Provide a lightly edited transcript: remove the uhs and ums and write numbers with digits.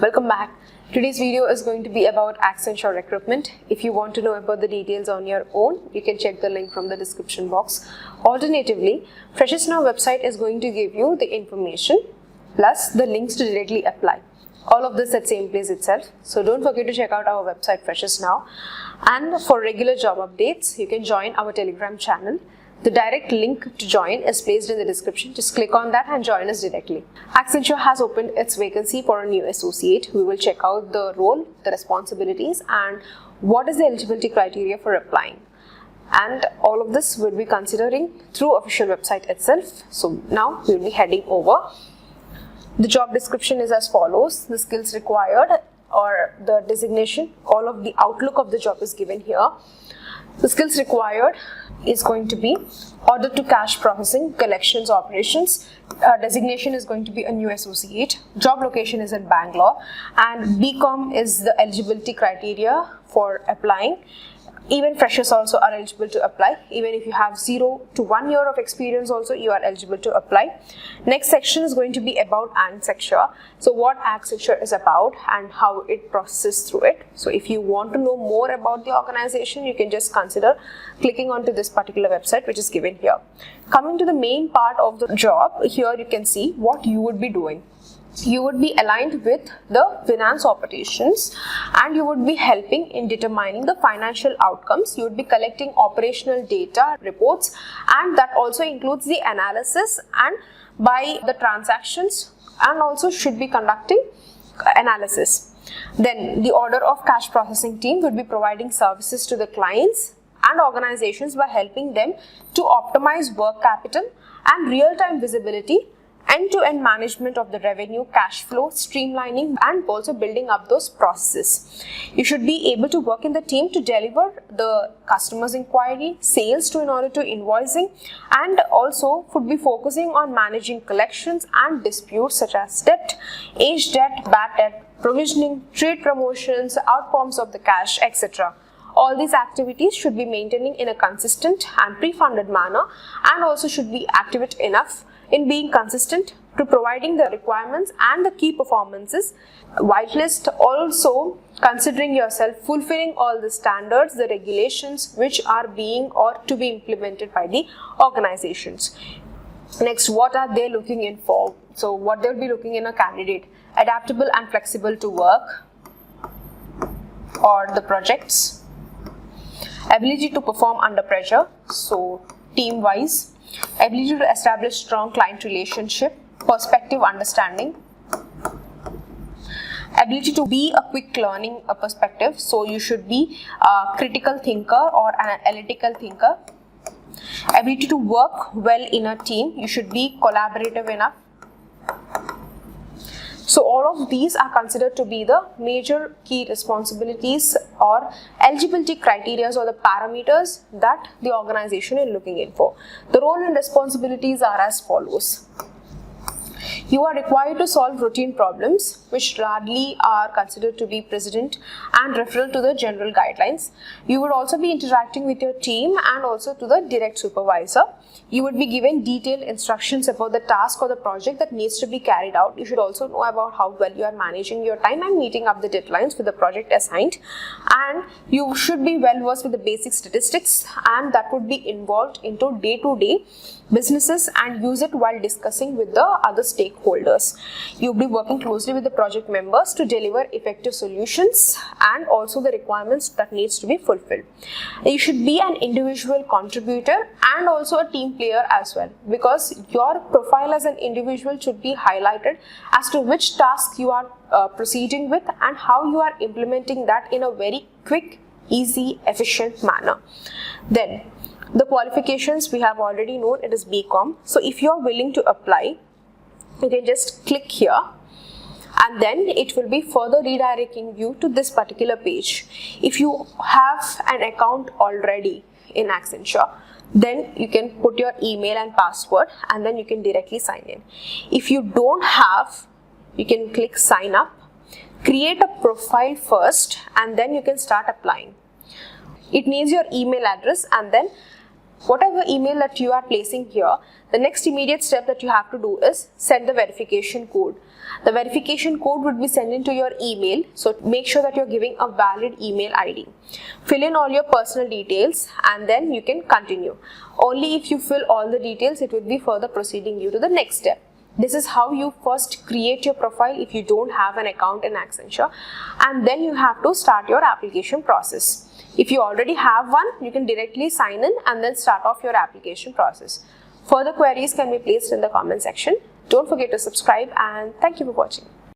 Welcome back. Today's video is going to be about Accenture Recruitment. If you want to know about the details on your own, you can check the link from the description box. Alternatively, Freshers Now website is going to give you the information plus the links to directly apply. All of this at same place itself. So don't forget to check out our website Freshers Now. And for regular job updates, you can join our Telegram channel. The direct link to join is placed in the description. Just click on that and join us directly. Accenture has opened its vacancy for a new associate. We will check out the role, the responsibilities, and what is the eligibility criteria for applying. And all of this we'll be considering through official website itself. So now we'll be heading over. The job description is as follows. The skills required or the designation, all of the outlook of the job is given here. The skills required is going to be order to cash processing, collections operations. Designation is going to be a new associate. Job location is in Bangalore, and BCom is the eligibility criteria for applying. Even freshers also are eligible to apply. Even if you have 0 to 1 year of experience also, you are eligible to apply. Next section is going to be about Accenture. So what Accenture is about and how it processes through it. So if you want to know more about the organization, you can just consider clicking onto this particular website which is given here. Coming to the main part of the job, here you can see what you would be doing. You would be aligned with the finance operations and you would be helping in determining the financial outcomes. You would be collecting operational data, reports, and that also includes the analysis and by the transactions, and also should be conducting analysis. Then the order of cash processing team would be providing services to the clients and organizations by helping them to optimize work capital and real-time visibility, end-to-end management of the revenue, cash flow, streamlining, and also building up those processes. You should be able to work in the team to deliver the customer's inquiry, sales in order to invoicing, and also would be focusing on managing collections and disputes such as debt, age debt, bad debt, provisioning, trade promotions, outforms of the cash, etc. All these activities should be maintaining in a consistent and pre-funded manner, and also should be accurate enough in being consistent to providing the requirements and the key performances. Whitelist also considering yourself fulfilling all the standards, the regulations which are being or to be implemented by the organizations. Next, what are they looking in for? So what they'll be looking in a candidate: adaptable and flexible to work or the projects, ability to perform under pressure, so team wise, ability to establish strong client relationship, perspective understanding, ability to be a quick learning perspective, so you should be a critical thinker or an analytical thinker, ability to work well in a team, you should be collaborative enough. So all of these are considered to be the major key responsibilities or eligibility criteria or the parameters that the organization is looking in for. The role and responsibilities are as follows. You are required to solve routine problems which largely are considered to be precedent and referral to the general guidelines. You would also be interacting with your team and also to the direct supervisor. You would be given detailed instructions about the task or the project that needs to be carried out. You should also know about how well you are managing your time and meeting up the deadlines with the project assigned. And you should be well versed with the basic statistics, and that would be involved into day-to-day businesses and use it while discussing with the other stakeholders. You'll be working closely with the project members to deliver effective solutions and also the requirements that needs to be fulfilled. You should be an individual contributor and also a team player as well, because your profile as an individual should be highlighted as to which task you are proceeding with and how you are implementing that in a very quick, easy, efficient manner. Then the qualifications we have already known, it is BCom. So if you are willing to apply, you can just click here and then it will be further redirecting you to this particular page. If you have an account already in Accenture, then you can put your email and password and then you can directly sign in. If you don't have, you can click sign up, create a profile first, and then you can start applying. It needs your email address and then Whatever email that you are placing here, the next immediate step that you have to do is send the verification code. The verification code would be sent into your email, so make sure that you're giving a valid email ID. Fill in all your personal details and then you can continue. Only if you fill all the details, it would be further proceeding you to the next step. This is how you first create your profile if you don't have an account in Accenture, and then you have to start your application process. If you already have one, you can directly sign in and then start off your application process. Further queries can be placed in the comment section. Don't forget to subscribe, and thank you for watching.